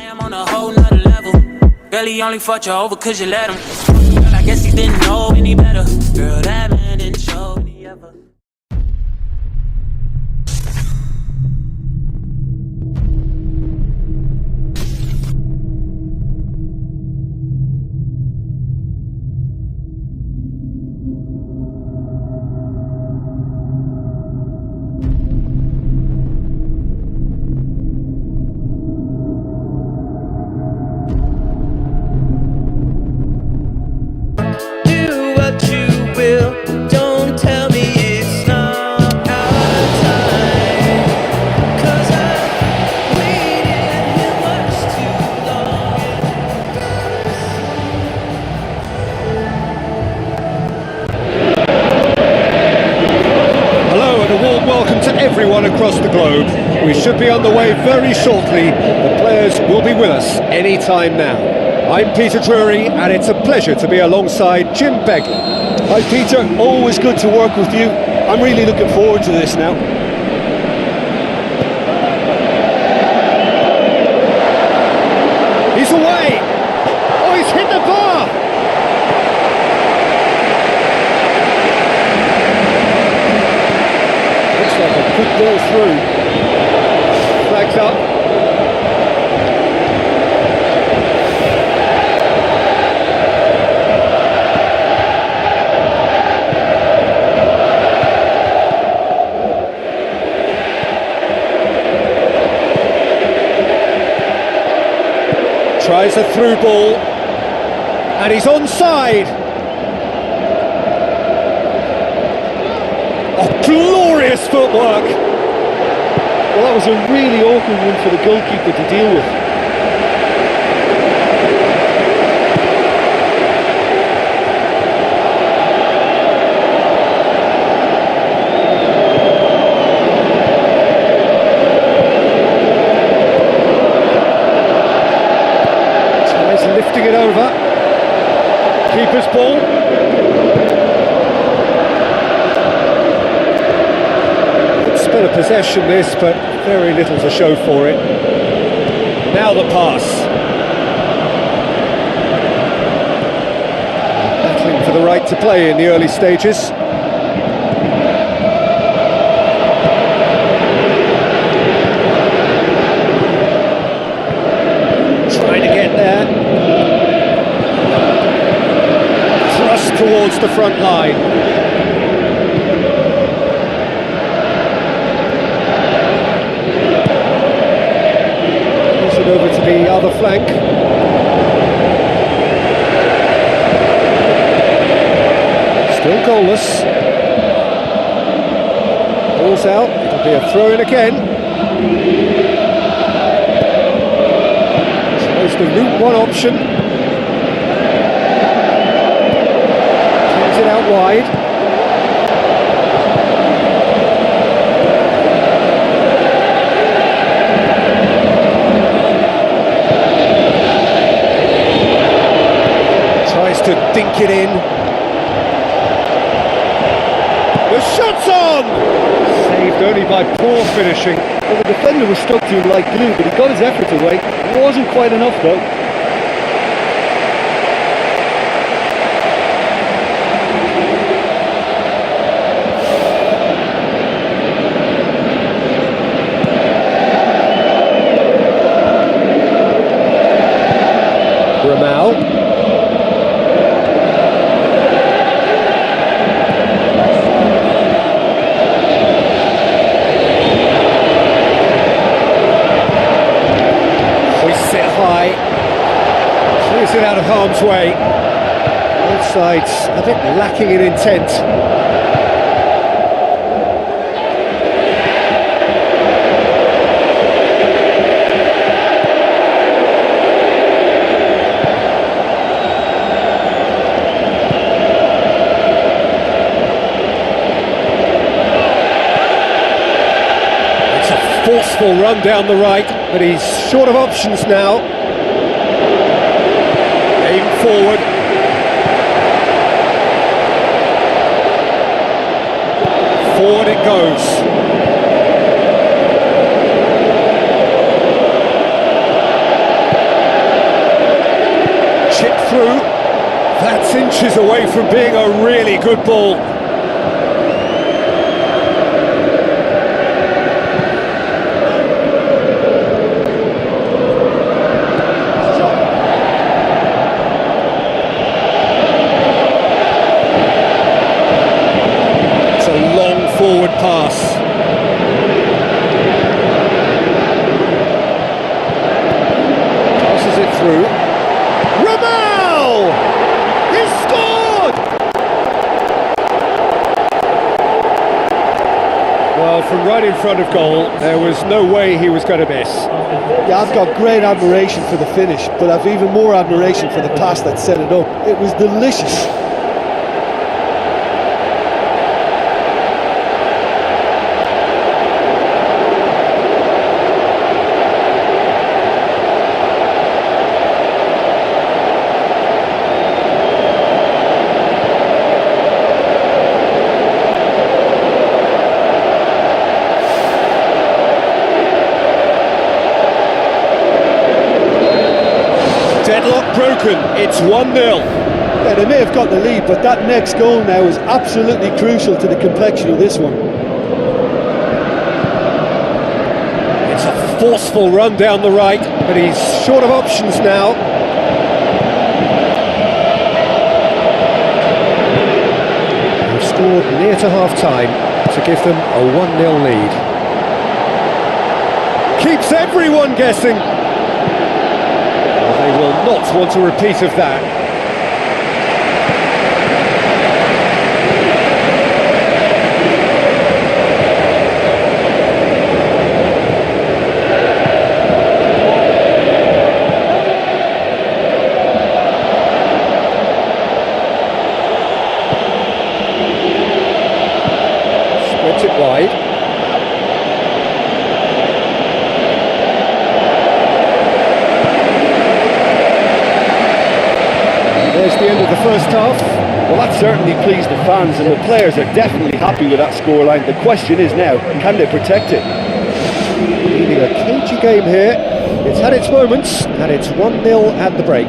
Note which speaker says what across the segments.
Speaker 1: am on a whole nother level. Girl, he only fucked you over cause you let him. Girl, I guess he didn't know any better. Girl, that man didn't show any ever.
Speaker 2: Everyone across the globe. We should be on the way very shortly. The players will be with us any time now. I'm Peter Drury, and it's a pleasure to be alongside Jim Begley.
Speaker 3: Hi Peter, always good to work with you. I'm really looking forward to this now.
Speaker 2: He's away! Oh, he's hit the bar!
Speaker 3: Good ball through.
Speaker 2: Flags up. Tries a through ball. And he's onside. Oh, glorious footwork!
Speaker 3: Well, that was a really awkward one for the goalkeeper to deal with.
Speaker 2: Tries lifting it over. Keeper's ball. Spell of possession this, but very little to show for it. Now the pass. Battling for the right to play in the early stages. Trying to get there. Thrust towards the front line. Over to the other flank. Still goalless. Ball's out, it'll be a throw-in again. Tries the route one option. Turns it out wide. To dink it in. The shot's on! Saved only by poor finishing.
Speaker 3: Well, the defender was stuck to him like glue, but he got his effort away. It wasn't quite enough though.
Speaker 2: It out of harm's way. Both sides a bit lacking in intent. It's a forceful run down the right, but he's short of options now. Forward. Forward it goes. inches away from being a really good ball. It's a long forward pass. Passes it through. He's scored! Well, from right in front of goal, there was no way he was going to miss.
Speaker 3: Yeah, I've got great admiration for the finish, but I've even more admiration for the pass that set it up. It was delicious.
Speaker 2: Deadlock broken, it's 1-0.
Speaker 3: Yeah, they may have got the lead, but that next goal now is absolutely crucial to the complexion of this one.
Speaker 2: It's a forceful run down the right, but he's short of options now. They've scored near to half-time to give them a 1-0 lead. Keeps everyone guessing. They will not want a repeat of that. Spreads it wide. There's the end of the first half.
Speaker 3: Well, that certainly pleased the fans, and the players are definitely happy with that scoreline. The question is now, can they protect it?
Speaker 2: Leading a cagey game here. It's had its moments, and it's 1-0 at the break.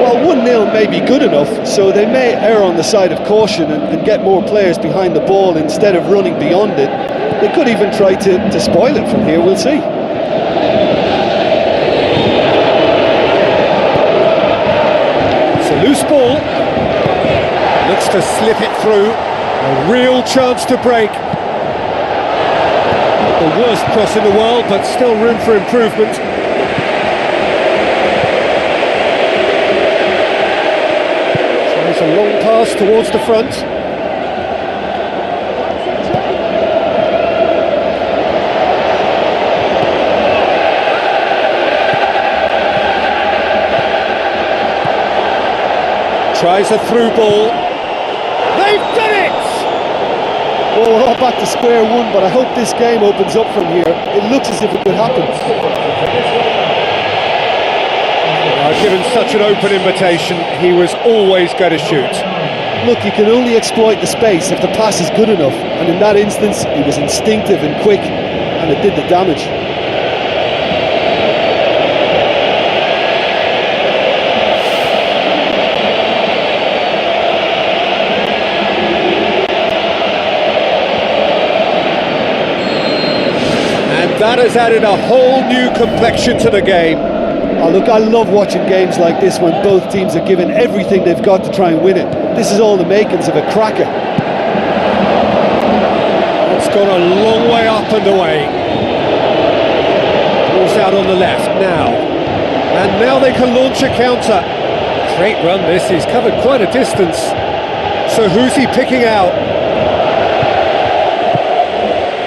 Speaker 3: Well, 1-0 may be good enough, so they may err on the side of caution and get more players behind the ball instead of running beyond it. They could even try to spoil it from here, we'll see.
Speaker 2: Loose ball, looks to slip it through, a real chance to break. Not the worst cross in the world, but still room for improvement. Tries a long pass towards the front. Tries a through ball. They've done it!
Speaker 3: Well, we're all back to square one, but I hope this game opens up from here. It looks as if it could happen.
Speaker 2: Given such an open invitation, he was always going to shoot.
Speaker 3: Look, you can only exploit the space if the pass is good enough, and in that instance, he was instinctive and quick, and it did the damage.
Speaker 2: That has added a whole new complexion to the game.
Speaker 3: Oh, look, I love watching games like this when both teams are giving everything they've got to try and win it. This is all the makings of a cracker.
Speaker 2: It's gone a long way up and away. Ball's out on the left now. And now they can launch a counter. Great run this, he's covered quite a distance. So who's he picking out?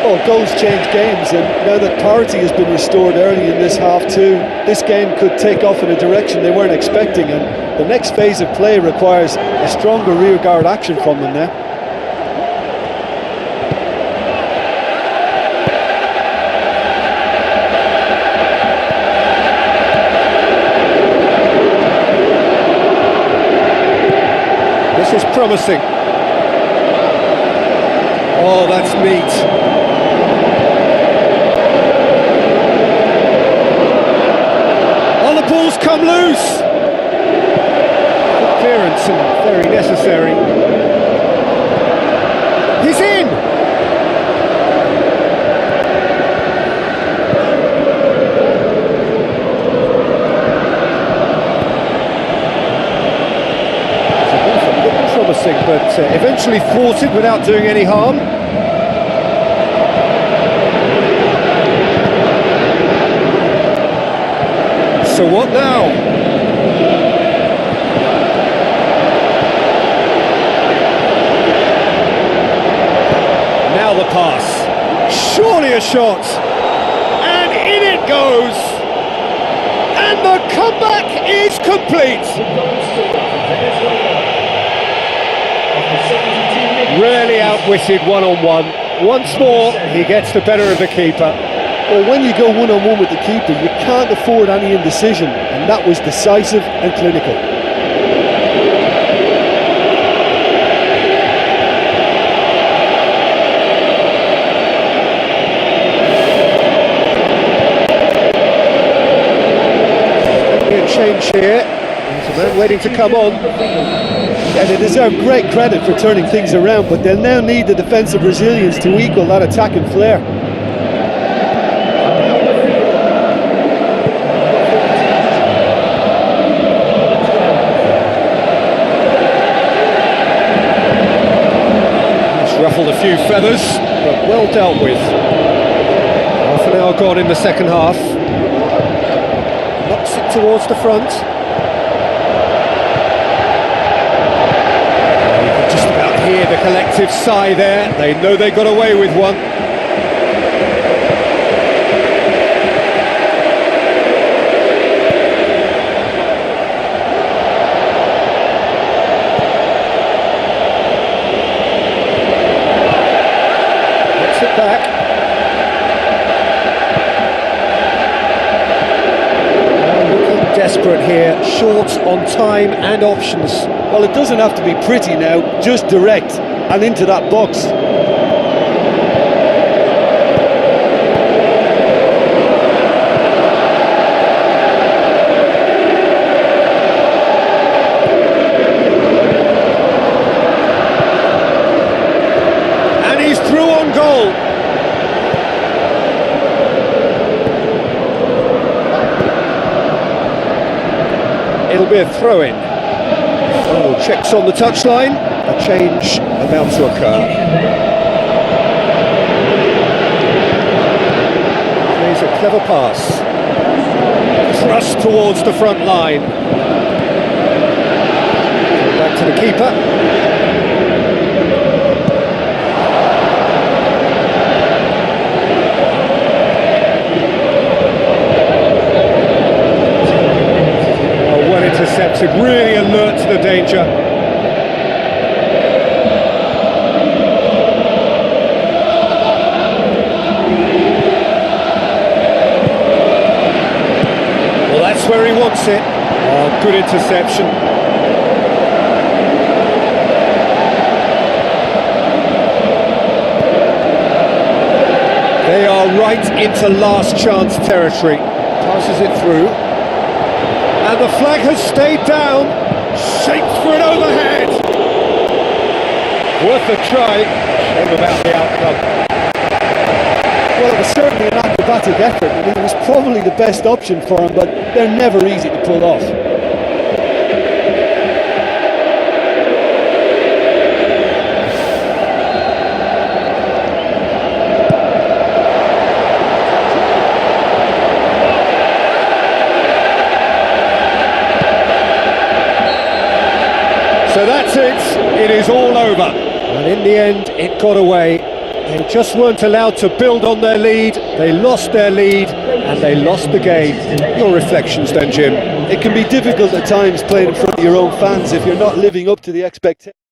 Speaker 3: Well, goals change games, and now that parity has been restored early in this half too, this game could take off in a direction they weren't expecting, and the next phase of play requires a stronger rearguard action from them now.
Speaker 2: This is promising. Oh, that's neat. Ball's come loose. necessary. He's in! Promising, but eventually thwarted without doing any harm. So what now? Now the pass. Surely a shot. And in it goes. And the comeback is complete. Really outwitted one-on-one. Once more, he gets the better of the keeper.
Speaker 3: Well, when you go one-on-one with the keeper, you can't afford any indecision, and that was decisive and clinical.
Speaker 2: Change here. There's a man waiting to come on.
Speaker 3: And they deserve great credit for turning things around, but they'll now need the defensive resilience to equal that attacking flair.
Speaker 2: It's ruffled a few feathers, but well dealt with. Half an hour gone in the second half. Knocks it towards the front. Hear the collective sigh there. They know they got away with one. Gets it back. Looking desperate here, short on time and options.
Speaker 3: Well, it doesn't have to be pretty now, just direct and into that box.
Speaker 2: And he's through on goal. It'll be a throw-in. Oh, checks on the touchline. A change about to occur. Plays a clever pass. Thrust towards the front line. Back to the keeper. Intercepted, really alert to the danger. Well, that's where he wants it. Oh, good interception. They are right into last chance territory. Passes it through. And the flag has stayed down. Shaped for an overhead. Worth a try. Shame about the outcome.
Speaker 3: Well, it was certainly an acrobatic effort, and it was probably the best option for him, but they're never easy to pull off.
Speaker 2: So that's it, it is all over. And in the end, it got away. They just weren't allowed to build on their lead, they lost their lead, and they lost the game. Your reflections then, Jim?
Speaker 3: It can be difficult at times playing in front of your own fans if you're not living up to the expectations.